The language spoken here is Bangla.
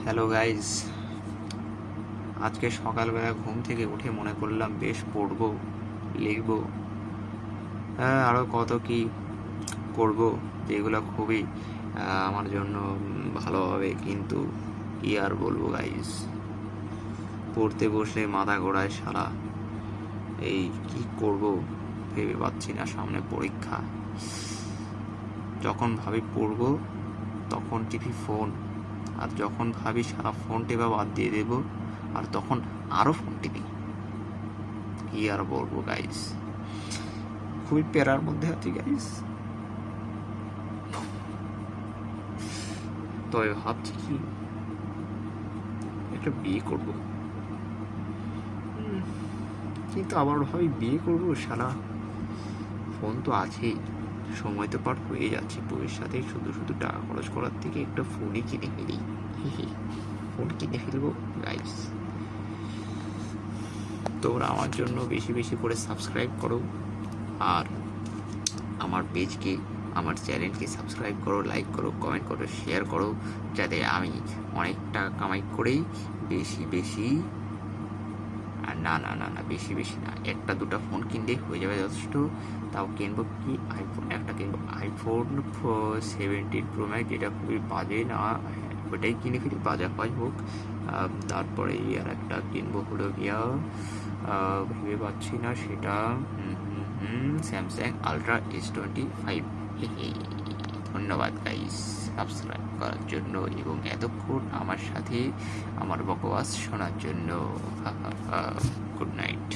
হ্যালো গাইস, আজকে সকালবেলা ঘুম থেকে উঠে মনে করলাম বেশ পড়বো, লিখবো, হ্যাঁ আরও কত কি করব, যেগুলো খুবই আমার জন্য ভালো হবে। কিন্তু কি আর বলবো গাইস, পড়তে বসলে মাথা ঘোরায় সারা। এই কি করব ভেবে পাচ্ছি না, সামনে পরীক্ষা। যখন ভাবি পড়বো তখন টিপি ফোন, আর যখন ভাবি সারা ফোন টেপা বাদ দিয়ে দেব, আর তখন আরও ফোন টিপি। কি আর বলবো গাইস, খুবই প্যারার মধ্যে আছি গাইস। তবে ভাবছি কি একটা বিয়ে করব, কিন্তু আবার ভাবি বিয়ে করবো সারা ফোন তো আছেই, সময় তো পার হয়ে যাচ্ছে বউয়ের সাথে। শুধু শুধু টাকা খরচ করার থেকে একটা ফোনই কিনে ফেলি। ফোন কিনে ফেলবো গাইস। তোমরা আমার জন্য বেশি বেশি করে সাবস্ক্রাইব করো, আর আমার পেজকে, আমার চ্যানেলকে সাবস্ক্রাইব করো, লাইক করো, কমেন্ট করো, শেয়ার করো, যাতে আমি অনেক টাকা কামাই করেই বেশি বেশি, আর না না না না বেশি বেশি না, একটা দুটো ফোন কিনলেই হয়ে যাবে যথেষ্ট। তাও কিনবো কি আইফোন, একটা কিনবো আইফোন 17 প্রো ম্যাক্স, যেটা খুবই বাজে না, ওটাই কিনে ফেলি, বাজা হয় হোক। তারপরে আর একটা কিনবো হলো গিয়া, ভেবে পাচ্ছি না সেটা, স্যামসাং আলট্রা S25। ধন্যবাদ গাইস সাবস্ক্রাইব করার জন্য এবং এতক্ষণ আমার সাথে আমার বকওয়াস শোনার জন্য। Good night.